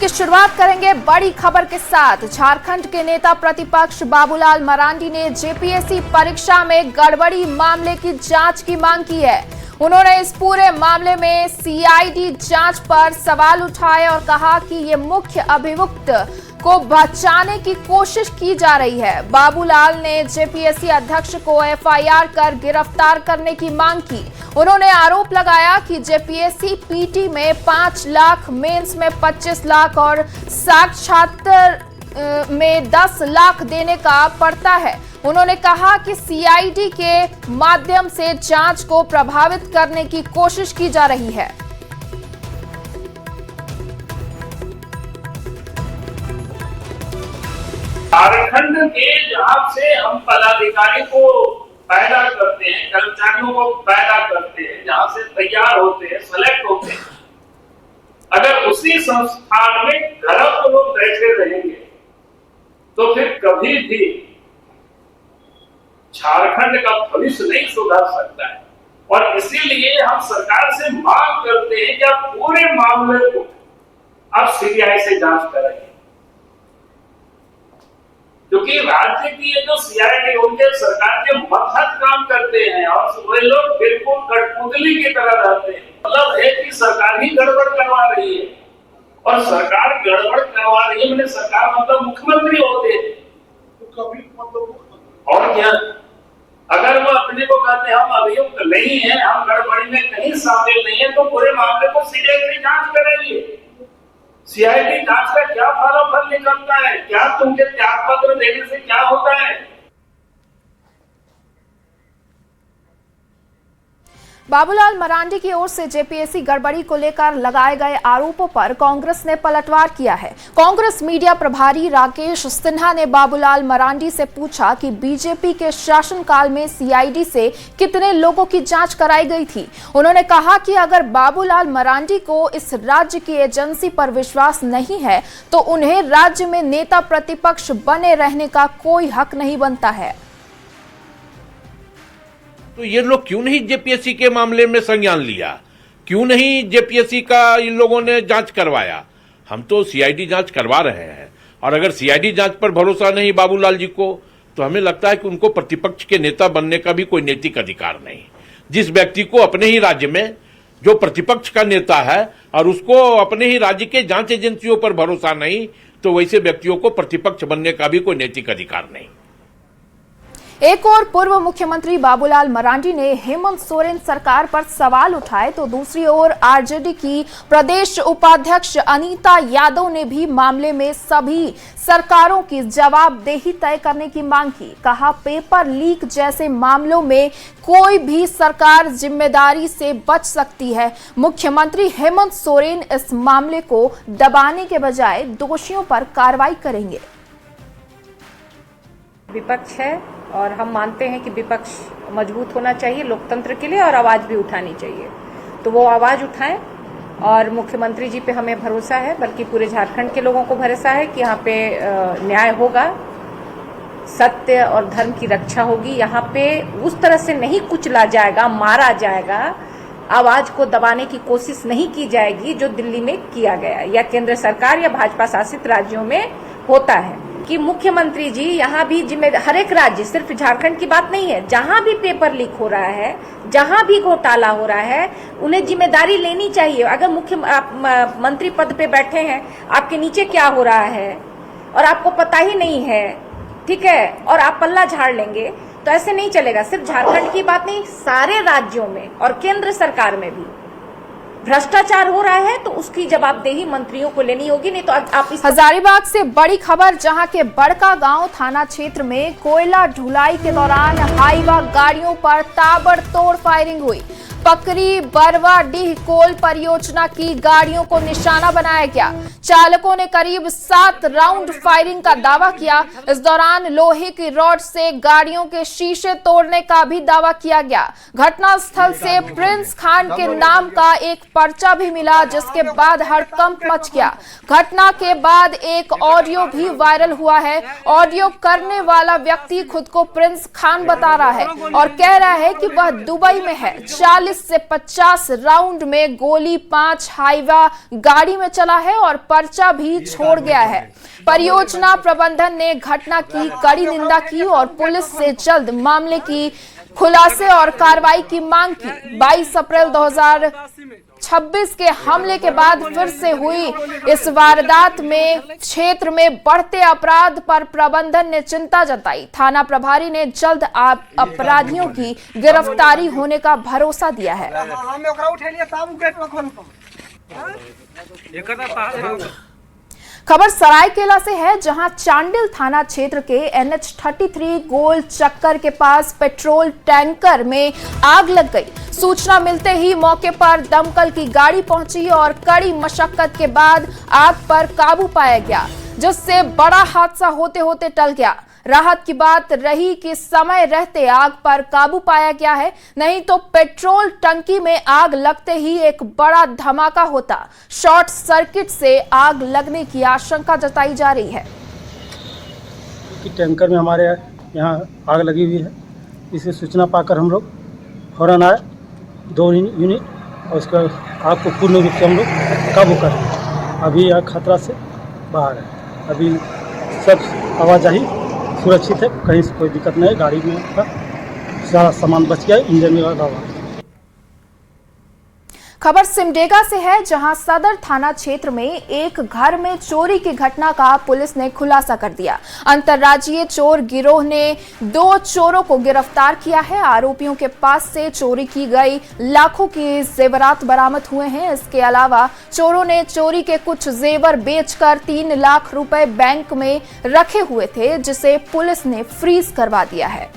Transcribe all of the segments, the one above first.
की शुरुआत करेंगे बड़ी खबर के साथ। झारखंड के नेता प्रतिपक्ष बाबूलाल मरांडी ने जेपीएससी परीक्षा में गड़बड़ी मामले की जांच की मांग की है। उन्होंने इस पूरे मामले में सीआईडी जांच पर सवाल उठाए और कहा कि ये मुख्य अभियुक्त को बचाने की कोशिश की जा रही है। बाबूलाल ने जेपीएससी अध्यक्ष को एफआईआर कर गिरफ्तार करने की मांग की। उन्होंने आरोप लगाया कि जेपीएससी पीटी में 5 लाख, मेंस में 25 लाख और साक्षात्कार में 10 लाख देने का पड़ता है। उन्होंने कहा कि सीआईडी के माध्यम से जांच को प्रभावित करने की कोशिश की जा रही है। झारखंड के जहां से हम पदाधिकारी को पैदा करते हैं, कर्मचारियों को पैदा करते हैं, जहां से तैयार होते हैं, सेलेक्ट होते हैं, अगर उसी संस्थान में गलत लोग बैठे रहेंगे तो फिर कभी भी झारखंड का भविष्य नहीं सुधर सकता है। और इसीलिए हम सरकार से मांग करते हैं कि आप पूरे मामले को आप सीबीआई से जांच कराइए, क्योंकि राज्य की ये जो सीआईडी उनके सरकार के मतहत काम करते हैं और वे लोग बिल्कुल कठपुतली की तरह रहते हैं। मतलब है कि सरकार ही गड़बड़ करवा रही है, और सरकार गड़बड़ करवा रही है, मैंने सरकार मतलब मुख्यमंत्री होते हैं और क्या। अगर वो अपने को कहते हैं हम अभियुक्त नहीं है, हम गड़बड़ी में कहीं शामिल नहीं है, तो पूरे मामले को सीबीआई से जांच कराइए। सीआईडी जांच का क्या फल निकलता है, क्या तुमके त्याग पत्र देने से क्या होता है। बाबूलाल मरांडी की ओर से जेपीएससी गड़बड़ी को लेकर लगाए गए आरोपों पर कांग्रेस ने पलटवार किया है। कांग्रेस मीडिया प्रभारी राकेश सिन्हा ने बाबूलाल मरांडी से पूछा कि बीजेपी के शासनकाल में सीआईडी से कितने लोगों की जांच कराई गई थी। उन्होंने कहा कि अगर बाबूलाल मरांडी को इस राज्य की एजेंसी पर विश्वास नहीं है तो उन्हें राज्य में नेता प्रतिपक्ष बने रहने का कोई हक नहीं बनता है। तो ये लोग क्यों नहीं जेपीएससी के मामले में संज्ञान लिया, क्यों नहीं जेपीएससी का इन लोगों ने जांच करवाया। हम तो सीआईडी जांच करवा रहे हैं, और अगर सीआईडी जांच पर भरोसा नहीं बाबूलाल जी को, तो हमें लगता है कि उनको प्रतिपक्ष के नेता बनने का भी कोई नैतिक अधिकार नहीं। जिस व्यक्ति को अपने ही राज्य में जो प्रतिपक्ष का नेता है और उसको अपने ही राज्य के जांच एजेंसियों पर भरोसा नहीं, तो वैसे व्यक्तियों को प्रतिपक्ष बनने का भी कोई नैतिक अधिकार नहीं। एक और पूर्व मुख्यमंत्री बाबूलाल मरांडी ने हेमंत सोरेन सरकार पर सवाल उठाए, तो दूसरी ओर आरजेडी की प्रदेश उपाध्यक्ष अनीता यादव ने भी मामले में सभी सरकारों की जवाबदेही तय करने की मांग की। कहा, पेपर लीक जैसे मामलों में कोई भी सरकार जिम्मेदारी से बच सकती है। मुख्यमंत्री हेमंत सोरेन इस मामले को दबाने के बजाय दोषियों पर कार्रवाई करेंगे। विपक्ष है और हम मानते हैं कि विपक्ष मजबूत होना चाहिए लोकतंत्र के लिए, और आवाज भी उठानी चाहिए, तो वो आवाज उठाएं। और मुख्यमंत्री जी पे हमें भरोसा है, बल्कि पूरे झारखंड के लोगों को भरोसा है कि यहाँ पे न्याय होगा, सत्य और धर्म की रक्षा होगी। यहाँ पे उस तरह से नहीं कुचला जाएगा, मारा जाएगा, आवाज को दबाने की कोशिश नहीं की जाएगी जो दिल्ली में किया गया या केंद्र सरकार या भाजपा शासित राज्यों में होता है। कि मुख्यमंत्री जी यहाँ भी हर एक राज्य, सिर्फ झारखंड की बात नहीं है, जहाँ भी पेपर लीक हो रहा है, जहाँ भी घोटाला हो रहा है, उन्हें जिम्मेदारी लेनी चाहिए। अगर आप मंत्री पद पे बैठे हैं, आपके नीचे क्या हो रहा है और आपको पता ही नहीं है, ठीक है, और आप पल्ला झाड़ लेंगे, तो ऐसे नहीं चलेगा। सिर्फ झारखंड की बात नहीं, सारे राज्यों में और केंद्र सरकार में भी भ्रष्टाचार हो रहा है, तो उसकी जवाबदेही मंत्रियों को लेनी होगी। नहीं तो आप हजारीबाग से बड़ी खबर, जहां के बड़का गांव थाना क्षेत्र में कोयला ढुलाई के दौरान हाईवा गाड़ियों पर ताबड़तोड़ फायरिंग हुई। पकरी बरवाडीह कोल परियोजना की गाड़ियों को निशाना बनाया गया। चालकों ने करीब 7 राउंड फायरिंग का दावा किया। इस दौरान लोहे की रॉड से गाड़ियों के शीशे तोड़ने का भी दावा किया गया। घटनास्थल से प्रिंस खान के नाम का एक पर्चा भी मिला, जिसके बाद हड़कंप मच गया। घटना के बाद एक ऑडियो भी वायरल हुआ है। ऑडियो करने वाला व्यक्ति खुद को प्रिंस खान बता रहा है और कह रहा है कि वह दुबई में है। 40 40 से 50 राउंड में गोली 5 हाईवा गाड़ी में चला है और पर्चा भी छोड़ गया है। परियोजना प्रबंधन ने घटना की कड़ी निंदा की और पुलिस से जल्द मामले की खुलासे और कार्रवाई की मांग की। 22 अप्रैल 2026 के हमले के बाद फिर से हुई इस वारदात में क्षेत्र में बढ़ते अपराध पर प्रबंधन ने चिंता जताई। थाना प्रभारी ने जल्द अपराधियों की गिरफ्तारी होने का भरोसा दिया है। खबर सरायकेला से है, जहां चांडिल थाना क्षेत्र के NH-33 गोल चक्कर के पास पेट्रोल टैंकर में आग लग गई। सूचना मिलते ही मौके पर दमकल की गाड़ी पहुंची और कड़ी मशक्कत के बाद आग पर काबू पाया गया, जिससे बड़ा हादसा होते होते टल गया। राहत की बात रही कि समय रहते आग पर काबू पाया गया है, नहीं तो पेट्रोल टंकी में आग लगते ही एक बड़ा धमाका होता। शॉर्ट सर्किट से आग लगने की आशंका जताई जा रही है कि टैंकर में हमारे यहाँ आग लगी हुई है। इसे सूचना पाकर हम लोग फौरन आए, 2 यूनिट, और उसका आग को पूर्ण रूप से हम लोग काबू कर रहे। अभी आग खतरा से बाहर है। अभी सब आवाजाही सुरक्षित है, कहीं से कोई दिक्कत नहीं है। गाड़ी में सारा सामान बच गया, इंजन में लगा हुआ। खबर सिमडेगा से है, जहां सदर थाना क्षेत्र में एक घर में चोरी की घटना का पुलिस ने खुलासा कर दिया। अंतर्राज्यीय चोर गिरोह ने 2 चोरों को गिरफ्तार किया है। आरोपियों के पास से चोरी की गई लाखों के जेवरात बरामद हुए हैं। इसके अलावा चोरों ने चोरी के कुछ जेवर बेचकर 3 लाख रुपए बैंक में रखे हुए थे, जिसे पुलिस ने फ्रीज करवा दिया है।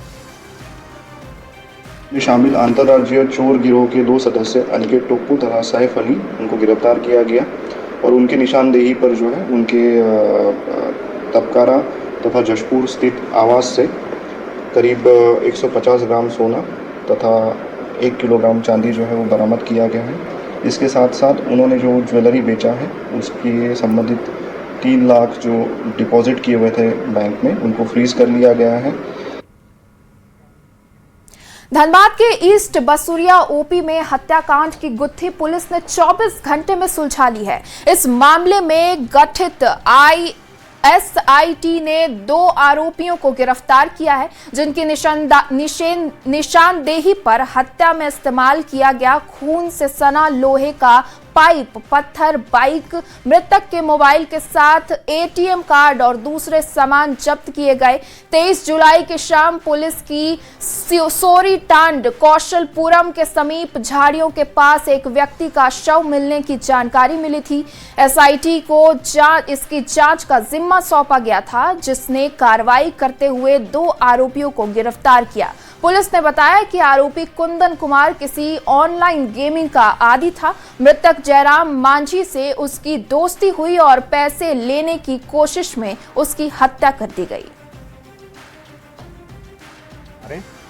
में शामिल अंतर्राज्यीय चोर गिरोह के 2 सदस्य अनिकेत टोप्पू तथा सैफ अली, उनको गिरफ्तार किया गया और उनकी निशानदेही पर जो है उनके तबकारा तथा जशपुर स्थित आवास से करीब 150 ग्राम सोना तथा 1 किलोग्राम चांदी जो है वो बरामद किया गया है। इसके साथ साथ उन्होंने जो ज्वेलरी बेचा है उसके संबंधित 3 लाख जो डिपॉजिट किए हुए थे बैंक में, उनको फ्रीज कर लिया गया है। धनबाद के ईस्ट बसुरिया ओपी में हत्याकांड की गुत्थी पुलिस ने 24 घंटे में सुलझा ली है। इस मामले में गठित SIT ने 2 आरोपियों को गिरफ्तार किया है, जिनकी निशानदेही पर हत्या में इस्तेमाल किया गया खून से सना लोहे का पाइप, पत्थर, बाइक, मृतक के मोबाइल के साथ ATM कार्ड और दूसरे सामान जब्त किए गए। 23 जुलाई की शाम पुलिस की सोरीटांड कौशलपुरम के समीप झाड़ियों के पास एक व्यक्ति का शव मिलने की जानकारी मिली थी। SIT को इसकी जांच का जिम्मा सौंपा गया था, जिसने कार्रवाई करते हुए 2 आरोपियों को गिरफ्तार किया। पुलिस ने बताया कि आरोपी कुंदन कुमार किसी ऑनलाइन गेमिंग का आदी था। मृतक जयराम मांझी से उसकी दोस्ती हुई और पैसे लेने की कोशिश में उसकी हत्या कर दी गई।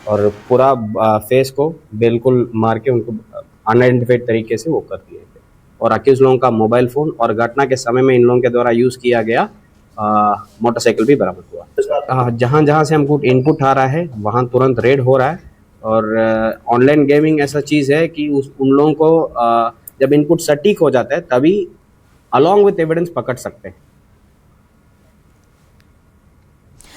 और पूरा फेस को बिल्कुल मार के उनको अनआइडेंटिफाइड तरीके से वो कर दिए थे। और अक्यूज लोगों का मोबाइल फोन और घटना के समय में इन लोगों के द्वारा यूज किया गया मोटरसाइकिल भी बरामद हुआ। जहाँ जहाँ से हमको इनपुट आ रहा है वहाँ तुरंत रेड हो रहा है। और ऑनलाइन गेमिंग ऐसा चीज़ है कि उन लोगों को जब इनपुट सटीक हो जाता है तभी अलॉन्ग विथ एविडेंस पकड़ सकते हैं।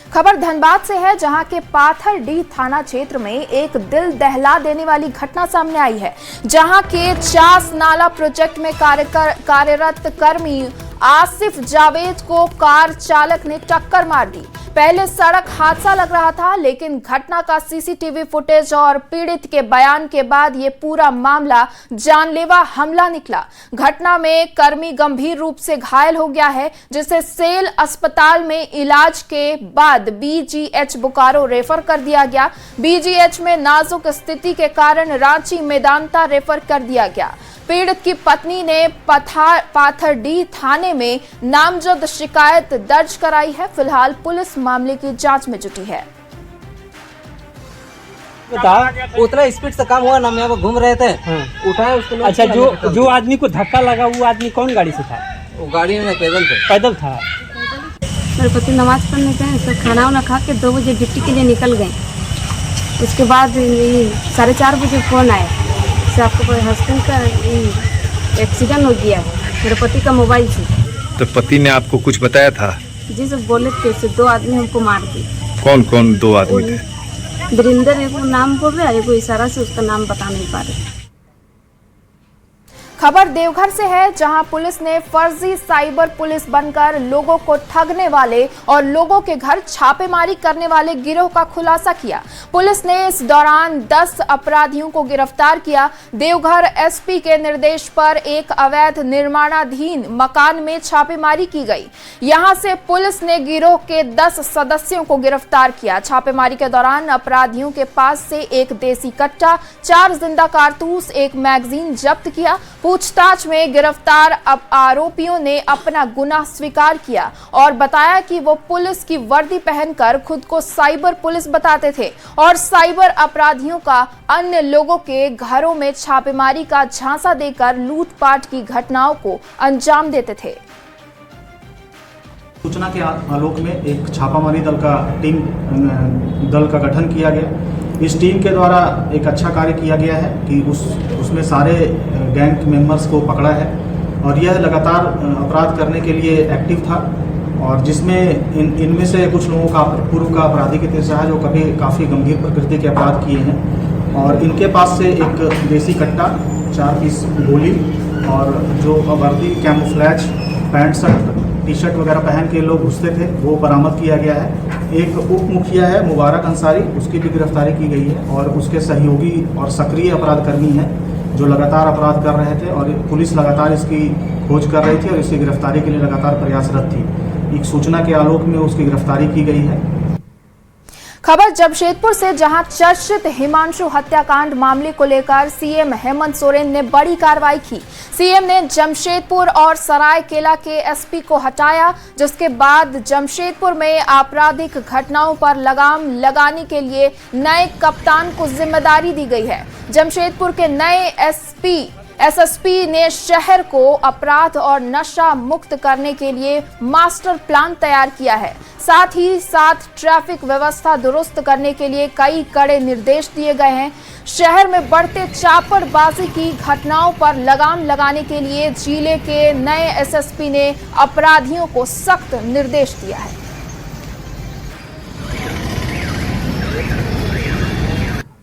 खबर धनबाद से है, जहां के पाथरडीह थाना क्षेत्र में एक दिल दहला देने वाली घटना सामने आई है, जहां के चास नाला प्रोजेक्ट में कार्यरत कर्मी आसिफ जावेद को कार चालक ने टक्कर मार दी। पहले सड़क हादसा लग रहा था, लेकिन घटना का CCTV फुटेज और पीड़ित के बयान के बाद ये पूरा मामला जानलेवा हमला निकला। घटना में कर्मी गंभीर रूप से घायल हो गया है, जिसे सेल अस्पताल में इलाज के बाद BGH बोकारो रेफर कर दिया गया। BGH में नाजुक स्थिति के कारण रांची मेदांता रेफर कर दिया गया। पीड़ित की पत्नी ने पाथरडीह थाने में नामजद शिकायत दर्ज कराई है। फिलहाल पुलिस मामले की जांच में जुटी है। उतना स्पीड से काम हुआ ना, हम यहाँ पर घूम रहे थे, उठाए उसको। अच्छा, जो आदमी को धक्का लगा वो आदमी कौन गाड़ी से था? वो गाड़ी में पैदल था। मेरे पति नमाज पढ़ने गए, तो खाना वाना खा के 2 बजे ड्यूटी के लिए निकल गए। उसके बाद 4:30 बजे फ़ोन आया, जैसे आपको हस्बैंड का एक्सीडेंट हो गया है, मेरे पति का मोबाइल से। तो पति ने आपको कुछ बताया था? जी सब बोले थे, से 2 आदमी हमको मार दिए। कौन कौन 2 आदमी थे? वीरेंद्र एक नाम बोल रहे, एक इशारा से उसका नाम बता नहीं पा रहे। खबर देवघर से है, जहां पुलिस ने फर्जी साइबर पुलिस बनकर लोगों को ठगने वाले और लोगों के घर छापेमारी करने वाले गिरोह का खुलासा किया। पुलिस ने इस दौरान 10 अपराधियों को गिरफ्तार किया। देवघर एसपी के निर्देश पर एक अवैध निर्माणाधीन मकान में छापेमारी की गई। यहां से पुलिस ने गिरोह के 10 सदस्यों को गिरफ्तार किया। छापेमारी के दौरान अपराधियों के पास से एक देसी कट्टा, 4 जिंदा कारतूस, एक मैगजीन जब्त किया। पूछताछ में गिरफ्तार आरोपियों ने अपना गुनाह स्वीकार किया और बताया कि वो पुलिस की वर्दी पहनकर खुद को साइबर पुलिस बताते थे और साइबर अपराधियों का अन्य लोगों के घरों में छापेमारी का झांसा देकर लूटपाट की घटनाओं को अंजाम देते थे। सूचना के आलोक में एक छापामारी दल का गठन किया गया। इस टीम के द्वारा एक अच्छा कार्य किया गया है कि उसमें सारे गैंग मेंबर्स को पकड़ा है और यह लगातार अपराध करने के लिए एक्टिव था और जिसमें इनमें से कुछ लोगों का पूर्व का आपराधिक इतिहास है जो काफ़ी गंभीर प्रकृति के अपराध किए हैं और इनके पास से एक देसी कट्टा, 4 पीस गोली और जो वर्दी camouflage pant shirt T shirt वगैरह पहन के लोग घुसते थे वो बरामद किया गया है। एक उप मुखिया है मुबारक अंसारी, उसकी भी गिरफ्तारी की गई है और उसके सहयोगी और सक्रिय अपराधकर्मी हैं जो लगातार अपराध कर रहे थे और पुलिस लगातार इसकी खोज कर रही थी और इसकी गिरफ्तारी के लिए लगातार प्रयासरत थी। एक सूचना के आलोक में उसकी गिरफ्तारी की गई है। खबर जमशेदपुर से, जहां चर्चित हिमांशु हत्याकांड मामले को लेकर सीएम हेमंत सोरेन ने बड़ी कार्रवाई की। सीएम ने जमशेदपुर और सरायकेला के एसपी को हटाया, जिसके बाद जमशेदपुर में आपराधिक घटनाओं पर लगाम लगाने के लिए नए कप्तान को जिम्मेदारी दी गई है। जमशेदपुर के नए एसएसपी ने शहर को अपराध और नशा मुक्त करने के लिए मास्टर प्लान तैयार किया है। साथ ही साथ ट्रैफिक व्यवस्था दुरुस्त करने के लिए कई कड़े निर्देश दिए गए हैं। शहर में बढ़ते चापड़बाजी की घटनाओं पर लगाम लगाने के लिए जिले के नए एसएसपी ने अपराधियों को सख्त निर्देश दिया है।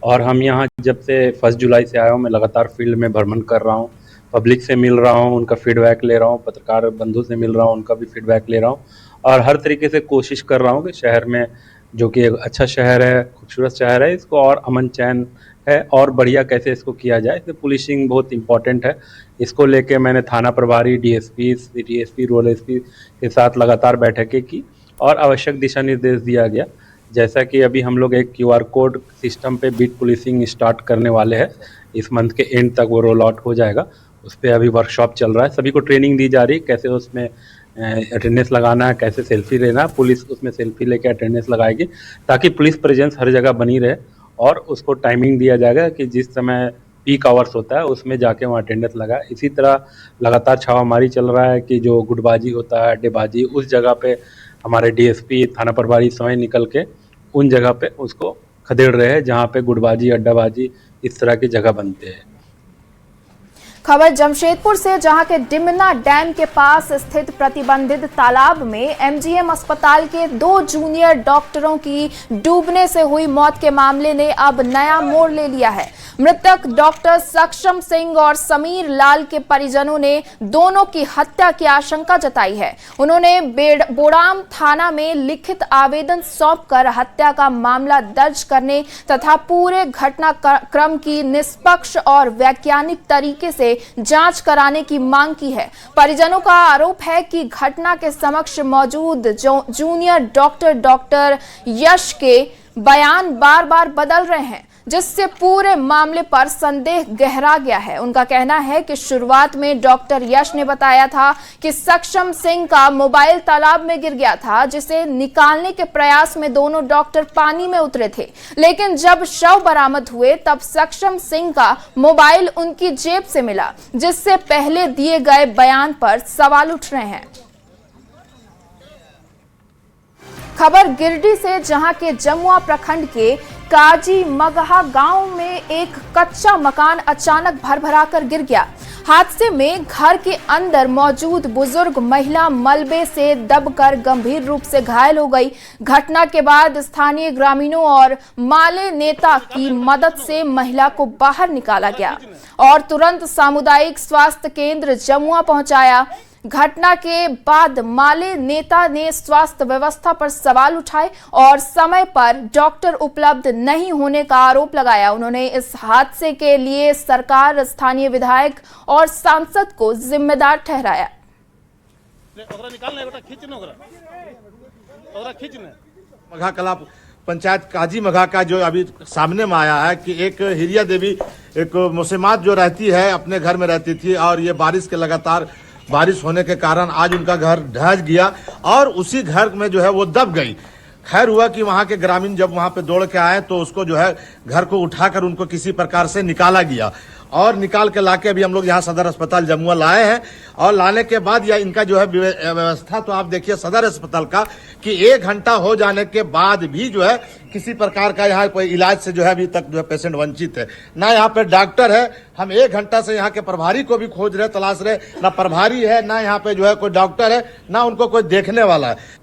और हम यहाँ जब से 1 जुलाई से आया हूँ, मैं लगातार फील्ड में भ्रमण कर रहा हूँ, पब्लिक से मिल रहा हूँ, उनका फीडबैक ले रहा हूँ, पत्रकार बंधु से मिल रहा हूँ, उनका भी फीडबैक ले रहा हूँ और हर तरीके से कोशिश कर रहा हूँ कि शहर में, जो कि एक अच्छा शहर है, खूबसूरत शहर है, इसको और अमन चैन है और बढ़िया कैसे इसको किया जाए। इसमें पुलिसिंग बहुत इंपॉर्टेंट है। इसको लेके मैंने थाना प्रभारी, DSP, city SP, rural SP के साथ लगातार बैठकें की और आवश्यक दिशा निर्देश दिया गया। जैसा कि अभी हम लोग एक QR कोड सिस्टम पे बीट पुलिसिंग स्टार्ट करने वाले हैं, इस मंथ के एंड तक वो रोल आउट हो जाएगा। उस पर अभी वर्कशॉप चल रहा है, सभी को ट्रेनिंग दी जा रही है कैसे उसमें अटेंडेंस लगाना है, कैसे सेल्फी लेना। पुलिस उसमें सेल्फी लेके अटेंडेंस लगाएगी ताकि पुलिस प्रेजेंस हर जगह बनी रहे और उसको टाइमिंग दिया जाएगा कि जिस समय पीक आवर्स होता है उसमें जाके वहाँ अटेंडेंस लगा। इसी तरह लगातार छापामारी चल रहा है कि जो गुटबाजी होता है, अड्डेबाजी, उस जगह पे हमारे डीएसपी, थाना प्रभारी समय निकल के उन जगह पे उसको खदेड़ रहे हैं जहाँ पे गुटबाजी, अड्डाबाजी, इस तरह की जगह बनते हैं। खबर जमशेदपुर से, जहां के डिमना डैम के पास स्थित प्रतिबंधित तालाब में एमजीएम अस्पताल के 2 जूनियर डॉक्टरों की डूबने से हुई मौत के मामले ने अब नया मोड़ ले लिया है। मृतक डॉक्टर सक्षम सिंह और समीर लाल के परिजनों ने दोनों की हत्या की आशंका जताई है। उन्होंने बोड़ाम थाना में लिखित आवेदन सौंपकर हत्या का मामला दर्ज करने तथा पूरे घटनाक्रम की निष्पक्ष और वैज्ञानिक तरीके से जांच कराने की मांग की है। परिजनों का आरोप है कि घटना के समक्ष मौजूद जूनियर डॉक्टर यश के बयान बार बार बदल रहे हैं, जिससे पूरे मामले पर संदेह गहरा गया है। उनका कहना है कि शुरुआत में डॉक्टर यश ने बताया था कि सक्षम सिंह का मोबाइल तालाब में गिर गया था, जिसे निकालने के प्रयास में दोनों डॉक्टर पानी में उतरे थे। लेकिन जब शव बरामद हुए तब सक्षम सिंह का मोबाइल उनकी जेब से मिला, जिससे पहले दिए गए बयान पर सवाल उठ रहे हैं। खबर गिरिडीह से, जहां के जमुआ प्रखंड के काजी मगहा गांव में एक कच्चा मकान अचानक भरभरा कर गिर गया। हादसे में घर के अंदर मौजूद बुजुर्ग महिला मलबे से दबकर गंभीर रूप से घायल हो गई। घटना के बाद स्थानीय ग्रामीणों और माले नेता की मदद से महिला को बाहर निकाला गया और तुरंत सामुदायिक स्वास्थ्य केंद्र जमुआ पहुंचाया। घटना के बाद माले नेता ने स्वास्थ्य व्यवस्था पर सवाल उठाए और समय पर डॉक्टर उपलब्ध नहीं होने का आरोप लगाया। उन्होंने इस हादसे के लिए सरकार, स्थानीय विधायक और सांसद को जिम्मेदार ठहराया। मघा कला पंचायत काजी मघा का जो अभी सामने में आया है कि एक हिरिया देवी एक मुसलमान जो रहती है अपने घर में रहती थी और ये बारिश के लगातार बारिश होने के कारण आज उनका घर ढह गया और उसी घर में जो है वो दब गई। खैर हुआ कि वहां के ग्रामीण जब वहां पे दौड़ के आए तो उसको जो है घर को उठाकर उनको किसी प्रकार से निकाला गया और निकाल के लाके अभी हम लोग यहाँ सदर अस्पताल जमुआ लाए हैं। और लाने के बाद या इनका जो है व्यवस्था तो आप देखिए सदर अस्पताल का कि 1 घंटा हो जाने के बाद भी जो है किसी प्रकार का यहाँ कोई इलाज से जो है अभी तक जो है पेशेंट वंचित है। ना यहाँ पे डॉक्टर है, हम 1 घंटा से यहाँ के प्रभारी को भी खोज रहे, तलाश रहे, ना प्रभारी है, ना यहाँ पे जो है कोई डॉक्टर है, ना उनको कोई देखने वाला है।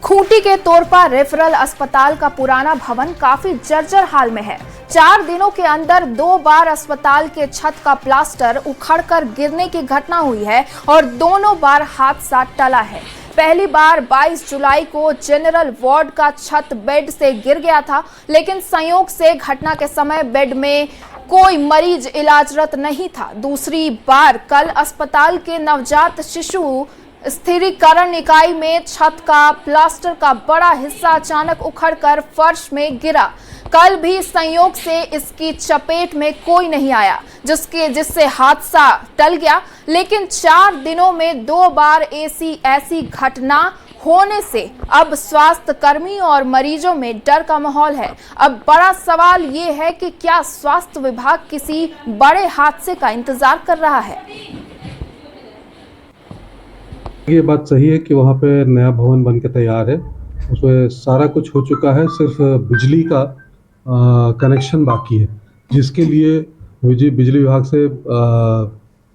खूंटी के तोरपा रेफरल अस्पताल का पुराना भवन काफी जर्जर हाल में है। 4 दिनों के अंदर 2 बार अस्पताल के छत का प्लास्टर उखड़कर गिरने की घटना हुई है और दोनों बार हादसा टला है। पहली बार 22 जुलाई को जनरल वार्ड का छत बेड से गिर गया था, लेकिन संयोग से घटना के समय बेड में कोई मरीज इलाजरत नहीं था। दूसरी बार कल अस्पताल के नवजात शिशु स्थिरीकरण इकाई में छत का प्लास्टर का बड़ा हिस्सा अचानक उखड़कर फर्श में गिरा। कल भी संयोग से इसकी चपेट में कोई नहीं आया, जिससे हादसा टल गया। लेकिन 4 दिनों में 2 बार ऐसी घटना होने से अब स्वास्थ्य कर्मी और मरीजों में डर का माहौल है। अब बड़ा सवाल ये है कि क्या स्वास्थ्य विभाग किसी बड़े हादसे का इंतजार कर रहा है। ये बात सही है कि वहाँ पे नया भवन बन के तैयार है, उसमें सारा कुछ हो चुका है, सिर्फ बिजली का कनेक्शन बाकी है, जिसके लिए बिजली विभाग से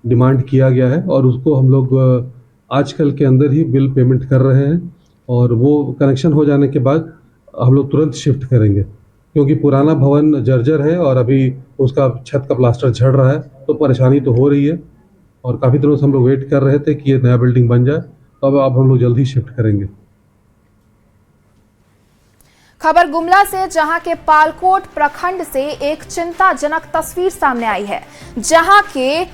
डिमांड किया गया है और उसको हम लोग आजकल के अंदर ही बिल पेमेंट कर रहे हैं और वो कनेक्शन हो जाने के बाद हम लोग तुरंत शिफ्ट करेंगे, क्योंकि पुराना भवन जर्जर है और अभी उसका छत का प्लास्टर झड़ रहा है, तो परेशानी तो हो रही है और काफ़ी दिनों से हम लोग वेट कर रहे थे कि ये नया बिल्डिंग बन जाए, तो अब हम लोग जल्दी शिफ्ट करेंगे। खबर गुमला से, जहां के पालकोट प्रखंड से एक चिंताजनक तस्वीर सामने आई है, जहां के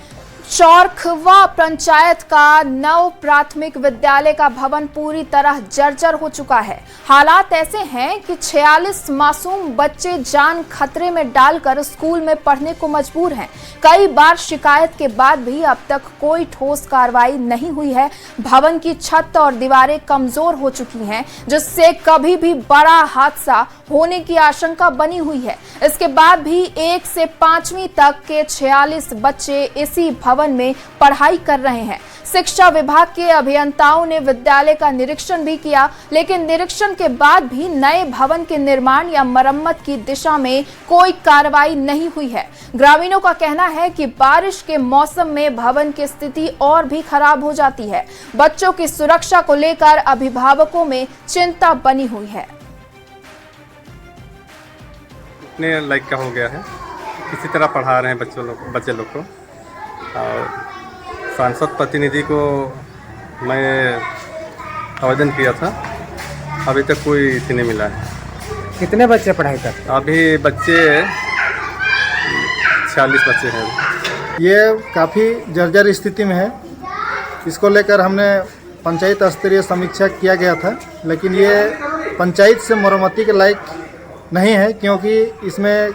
चौरखवा पंचायत का नव प्राथमिक विद्यालय का भवन पूरी तरह जर्जर हो चुका है। हालात ऐसे हैं कि 46 मासूम बच्चे जान खतरे में डालकर स्कूल में पढ़ने को मजबूर हैं। कई बार शिकायत के बाद भी अब तक कोई ठोस कार्रवाई नहीं हुई है। भवन की छत और दीवारें कमजोर हो चुकी हैं, जिससे कभी भी बड़ा हादसा होने की आशंका बनी हुई है। इसके बाद भी 1 से 5वीं तक के 46 बच्चे इसी भवन में पढ़ाई कर रहे हैं। शिक्षा विभाग के अभियंताओं ने विद्यालय का निरीक्षण भी किया, लेकिन निरीक्षण के बाद भी नए भवन के निर्माण या मरम्मत की दिशा में कोई कार्रवाई नहीं हुई है। ग्रामीणों का कहना है कि बारिश के मौसम में भवन की स्थिति और भी खराब हो जाती है। बच्चों की सुरक्षा को लेकर अभिभावकों में चिंता बनी हुई है। इतने लाइक का हो गया है, किसी तरह पढ़ा रहे हैं बच्चे लोग को। और सांसद प्रतिनिधि को मैं आवेदन किया था, अभी तक कोई इतने नहीं मिला है। कितने बच्चे पढ़ाई करते हैं? अभी बच्चे 46 बच्चे हैं। ये काफ़ी जर्जर स्थिति में है। इसको लेकर हमने पंचायत स्तरीय समीक्षा किया गया था, लेकिन ये पंचायत से मरम्मती के लायक नहीं है, क्योंकि इसमें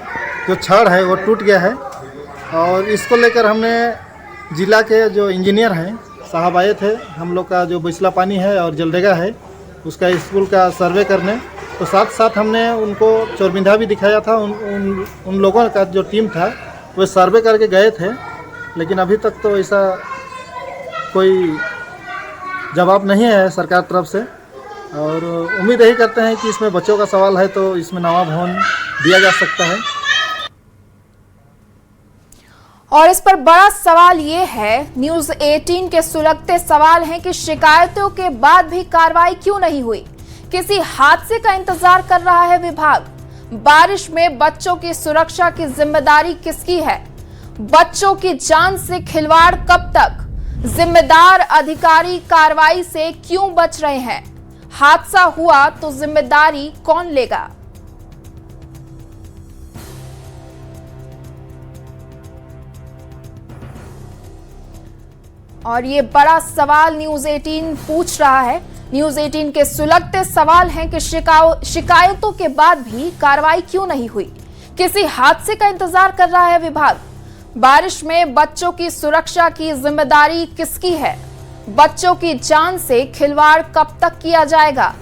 जो छड़ है वो टूट गया है। और इसको लेकर हमने जिला के जो इंजीनियर हैं साहब आए थे, हम लोग का जो बिसला पानी है और जलरेगा है उसका स्कूल का सर्वे करने, तो साथ साथ हमने उनको चौरबिंधा भी दिखाया था। उन लोगों का जो टीम था वो सर्वे करके गए थे, लेकिन अभी तक तो ऐसा कोई जवाब नहीं है सरकार तरफ से। और उम्मीद यही करते हैं कि इसमें बच्चों का सवाल है तो इसमें नवा भवन दिया जा सकता है। और इस पर बड़ा सवाल ये है, न्यूज 18 के सुलगते सवाल हैं कि शिकायतों के बाद भी कार्रवाई क्यों नहीं हुई? किसी हादसे का इंतजार कर रहा है विभाग? बारिश में बच्चों की सुरक्षा की जिम्मेदारी किसकी है? बच्चों की जान से खिलवाड़ कब तक? जिम्मेदार अधिकारी कार्रवाई से क्यों बच रहे हैं? हादसा हुआ तो जिम्मेदारी कौन लेगा? और ये बड़ा सवाल न्यूज 18 पूछ रहा है। न्यूज 18 के सुलगते सवाल हैं कि शिकायतों के बाद भी कार्रवाई क्यों नहीं हुई? किसी हादसे का इंतजार कर रहा है विभाग? बारिश में बच्चों की सुरक्षा की जिम्मेदारी किसकी है? बच्चों की जान से खिलवाड़ कब तक किया जाएगा?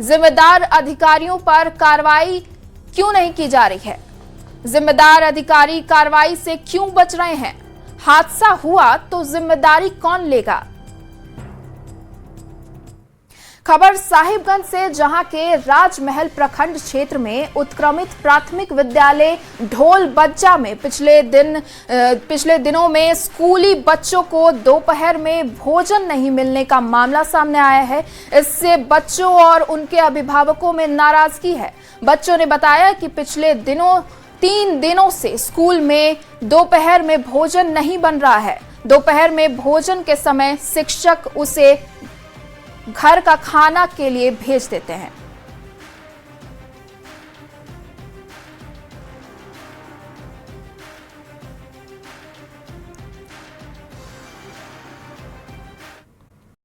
जिम्मेदार अधिकारियों पर कार्रवाई क्यों नहीं की जा रही है? जिम्मेदार अधिकारी कार्रवाई से क्यों बच रहे हैं? हादसा हुआ तो जिम्मेदारी कौन लेगा? खबर साहिबगंज से, जहां के राजमहल प्रखंड क्षेत्र में उत्क्रमित प्राथमिक विद्यालय ढोल बज्जा में पिछले दिनों में स्कूली बच्चों को दोपहर में भोजन नहीं मिलने का मामला सामने आया है। इससे बच्चों और उनके अभिभावकों में नाराजगी है। बच्चों ने बताया कि पिछले 3 दिनों से स्कूल में दोपहर में भोजन नहीं बन रहा है। दोपहर में भोजन के समय शिक्षक उसे घर का खाना के लिए भेज देते हैं।